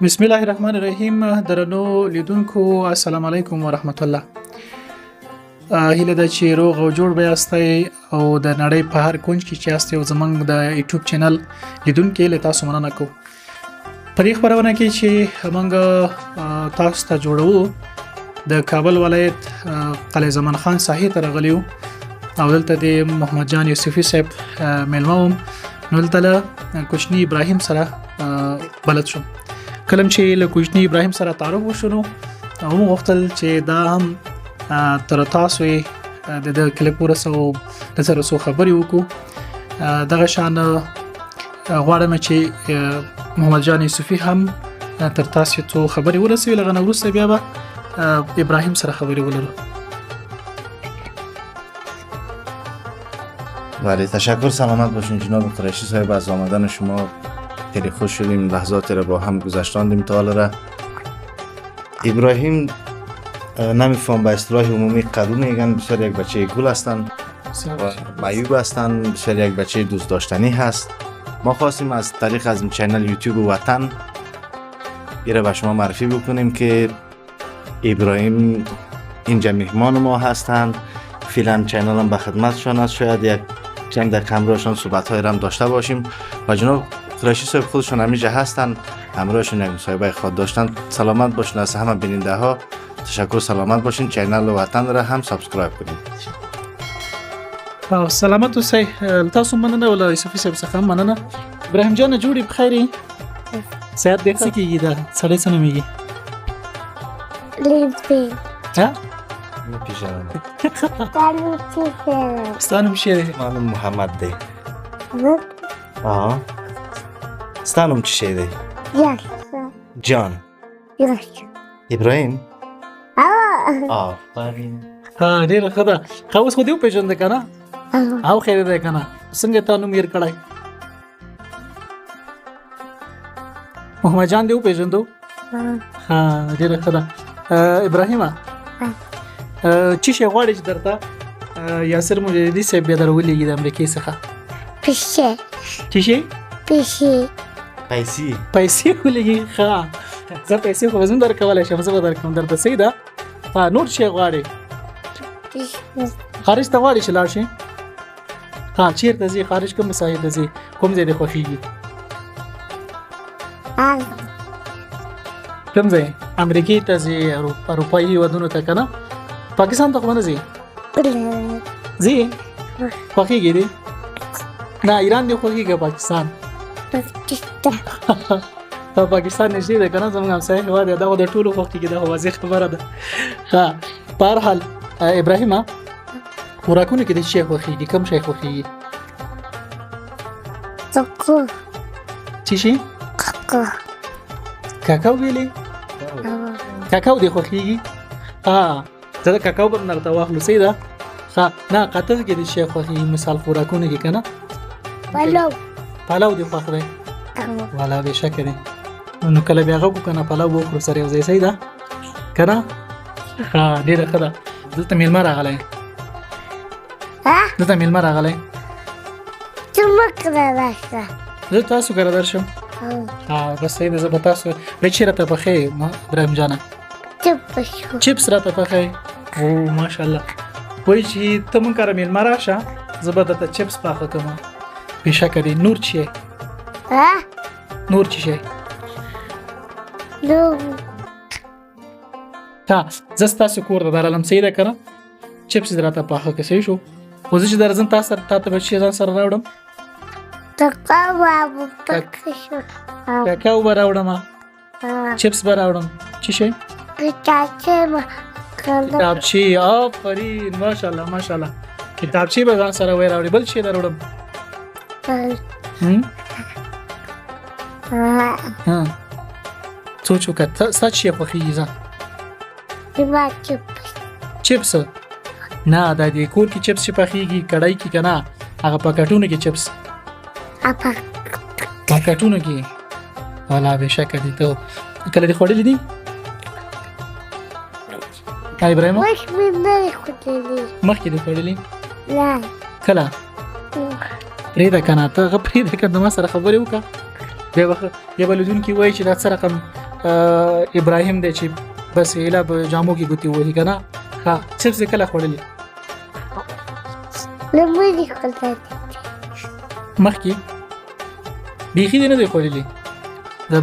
بسم الله الرحمن الرحیم. درنو لیدونکو السلام علیکم ورحمت الله. هیله ده چې روغ او جوړ به یاستئ او د نړۍ په هر کونج کې چې یاستئ او زمونږ د یوټیوب چینل لیدونکو له تاسو مننه کوم. په دې خبرونه کې چې موږ تاسو ته جوړو د کابل ولایت قلعه زمان خان ساحې ته راغلیو او دلته د محمد جان یوسفي صاحب ملموم نو دلته کوچنی ابراهیم سره بلد شو. کلم چې له کوچنی ابراهیم سره تعارف وشو او موږ غوښتل چې دا هم تر تاسو د کلیپ ورسو د سره سو خبري وکړو. دغه شان غواړم چې محمد جان یوسفي هم تر تاسو ته خبري ورسوي. لغه نو وروسته بیا به ابراهیم سره خبري ولرو. بله تشکر. سلامت باشین جناب قریشی صاحب. از آمدن شما خیلی خوش شدیم. لحظاتی را با هم گذشتاندیم تا حالا را. ابراهیم نمیفهم به اصطلاح عمومی قدو میگن. بسیار یک بچه گل هستند و معیوب هستند. بسیار یک بچه دوست داشتنی هست. ما خواستیم از طریق از چینل یوتیوب وطن ایره به شما معرفی بکنیم که ابراهیم اینجا مهمان ما هستند. فعلا چینل هم به خدمتشان است. شاید یک چند دقیقه همراهشان صحبت های هم داشته باشیم و جناب قریشی صاحب خودشون همیشه هستن، همراهشون یک مصاحبه خود داشتن. سلامت باشین از همه بیننده ها. تشکر. سلامت باشین. چینل وطن را هم سابسکرایب کنید. سلامت اوسئ. تاسو مننه ولا یوسفي صاحب څخه مننه. ابراهیم جان جوړی بخیرې سات دې څه کیږي دا سړی څه نومېږي؟ لیدی ها میپیژنم. ستانم شه منم محمد دی. ستانم چی شه دی؟ جان. ابراهیم. آفرین. ها ډیره ښه ده. خو اوس خو دې وپېژندې که نه؟ او خیر دی که نه؟ څنګه تا نوم هېر کړی؟ محمد جان دې وپېژندو؟ ها ډیره ښه ده. ابراهیمه چی شی غواړې چې درته یاسر مجددي صاحب بیا درولېږي د امریکې څخه؟ پیسې. چی شی؟ پیسې. پیسې ولېږي. ښه زه پیسې خو به زه هم درکولی شم. زه به درکړم درته. صحیح ده. نور شی غواړې؟ خارج ته غواړې چې لاړ شې؟ ها چېرته ځې؟ خارج کوم ساحې ته ځې؟ کوم ځای دې خوښېږي؟ کوم ځای؟ امریکې ته ځې؟ اروپایي هېوادونو ته که نه؟ پاکستان ته خو به نه ځې؟ ځې؟ خوښېږي دې؟ نه ایران دې خوښېږي پاکستان؟ پاکستان نږدې دی که نه؟ زموږ همسایه هېواد دی. دا خو د ټولو خوښېږي. دا خو واضح خبره ده. ښه په هر حال ابراهیمه خوراکونو کې دې څه شی خوښېږي؟ کوم شی خوښېږي؟ څه شي؟ کاکاو ویلې؟ کاکاو دې خوښېږي؟ زه د کاکاو به درته واخلو. صحیح ده. ښه نه قطر کې دې څه شی خوښېږي مثال خوراکونو کې که نه؟ پلاو دې خوښ دی؟ والا بېشکه دی. نو کله بیا غږ وکړو که نه پلاو به وخورو سره یو ځای. صحیح ده که نه؟ ښه ډېره ښه ده. دلته میلمه راغلی. دلته میلمه راغلی. زه تاسو کره درشم. بس صحیح ده. زه به تاسو چې راته پخې ابراهیم جانه چپس راته پخې. او ماشاءالله. وایي چې ته مونږ کره میلمه راشه زه به درته چپس پاخه کړم. بېشکه دی. نور څه شی؟ نور څه شی؟ زه ستاسو کور ته درالم. صحیح ده که نه؟ چپس دې راته پاخه کړه. صحیح شو. خو زه چې درځم تا ته به څه ځان سره راوړم؟ کاکاو به راوړم. چپس به راوړم. څه شی؟ کتابچې. آفرین. ماشاءالله ماشاءالله. کتابچې به ځان سره وی راوړې. بل شی دروړم؟ سوچ وکړه ستا څه شی خوښېږي؟ ځه چپس. نه دا دې کور کې چپس چې پخېږي کړای کې که نه؟ هغه پاکټونو کې چپس. پاکټونو کې. والا بېشکه دي. ته کله دې خوړلي دي؟ ابراهیم مخکې دې خوړلي؟ کله؟ پرېږده که نه ته هغه پرېږده که نه ما سره خبرې وکړه. بیا بلدون کې وای چې دا څه رقم ابراهیم دی چې بس اله په جامو کې ګوتی وای کنه ها چپس کله خوړلې لمړی خلک مخکې بیخي دې نه دی خوړلې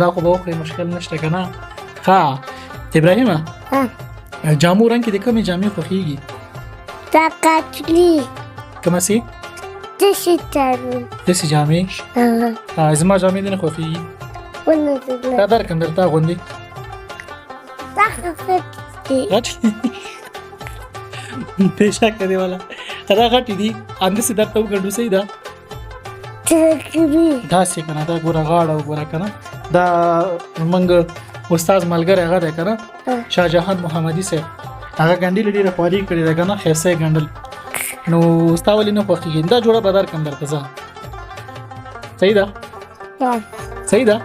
دا خو به خو مشکل نشته کنه ها ابراهیم جامو رنگ کې د کومې جامې خوښیږي دا کاتلی کومه سي دشي تارو داسې جامې زما جامې دې نه خوښیږي ونه دا زله درکم درته غوندې دا خفت بېشکه دی والا دا غټې دي همداسې درته وګڼو صحیح ده ترکبي داسې که نه دا ګوره غاړه وګوره که نه دا زموږ استاد ملګری هغه دی که نه شاهجهان محمدي صاحب هغه ګنډلې ډېره خواري کړې ده که نه ښایسته یې ګنډل نو ستا ولې نه خوښېږي دا جوړه به درکړم درته زه صحیح ده صحیح ده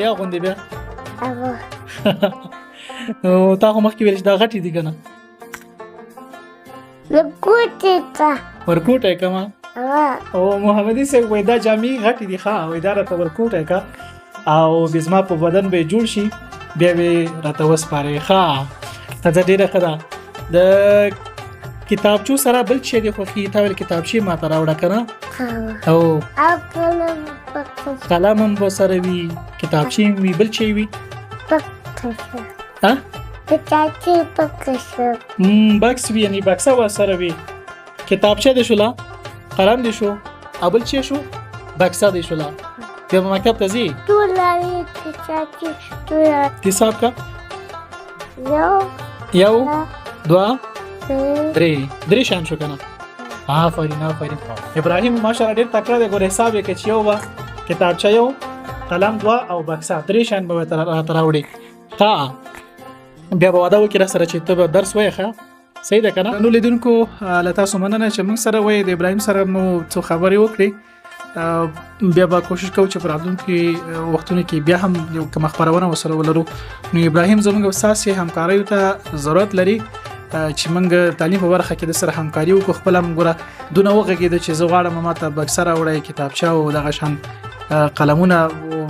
یا غوندې بیا نو تا خو مخکې ویل چې دا غټې دي که نه لګوتې تا ورکوټی کما او محمدي صاحب وای دا جامې غټې دي ښه وای دا راته ورکوټی که او بیا زما په بدن به جوړ شي بیا به راته وسپارې ښه ته ډېره ښه ده د کتابچو سره بل شی دی خوښي تا ویل کتابچې ماته راوړه که نه او قلم پکښه قلم هم به سره وي کتابچې هم وي بل شی وي ها پچاچې پکښه بکس وي یعنې بکسه به سره وي کتابچه دې شوله قلم دې شو او بل شی شو بکسه دې شوله بیا به مکتب ته ځې ټول لري پچاچې ټول حساب کا یو یو دوه درې درې شان شو کنه آفرین ابراهیم ماشاءالله ډېر تکړه دی ګور حساب یې کچ یو وا کتابچه یو قلم دوه او بکسه درې شان به تر راوړي ها بیا به واده وکړه سره چې ته درس وایې ښه صحیح ده کنه نو لیدونکو له تاسو مننه چې موږ سره وایي د ابراهیم سره مو څو خبرې وکړې بیا به کوشش کوو چې په راتلونکي وختونو کې بیا هم یو کوم خبرونه وسره ولرو نو ابراهیم زموږ اساسي همکاریو ته ضرورت لري چې موږ تعلیم په برخه کې د سره همکاري وکړو خپل هم ګوره دونه وغږېده چې زه غواړم ماته بکسه راوړی کتابچه او دغه شان قلمونه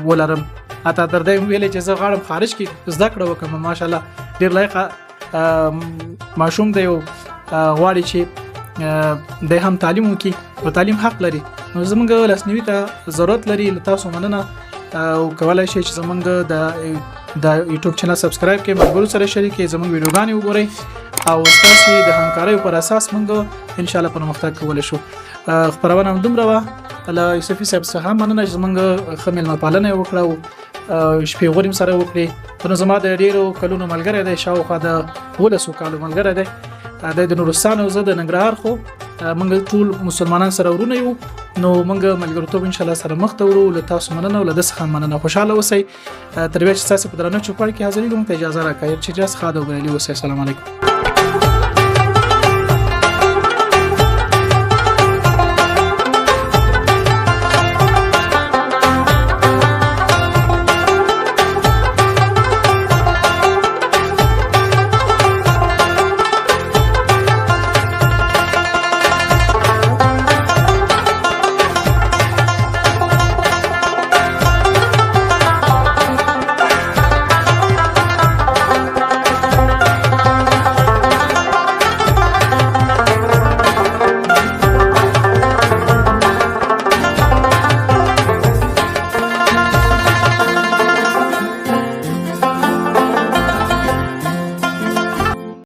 ولرم اته تر دې ویلې چې زه غواړم خارج کې زده کړه وکړم ماشاءالله ډېر لایقه ماشوم دی او غواړي چې د هم تعلیم وکړي او تعلیم حق لري نو زمونږ لاسنیوي ته ضرورت لري له تاسو مننه او کولای شئ چې زمونږ د یوټیوب چینل سبسکرایب کړئ ملګرو سره شریک کړئ زمونږ ویډیوګانې وګورئ او تاسو د همکاریو پر اساس موږ ان شاء الله پرمختګ کولای شو خبرونه هم دومره وه الله یوسفي صاحب څخه مننه چې زمونږ ښه میلمه پالنه وکړه او شپې غوریم سره وکړي نو زما د ډیرو کلونو ملګری دی شاوخوا د 1200 کالو ملګری دی د نورستان او زه د ننګرهار خو موږ ټول مسلمانان سره ورونه یو نو موږ ملګرتوب ان شاء الله سره مخ ته ورو له تاسو مننه او له دسخه مننه خوشاله اوسئ تر بیا چې تاسو په درنه چوپړ کې حاضرې کوم ته اجازه راکړئ چې جاس خاده وګورئ السلام علیکم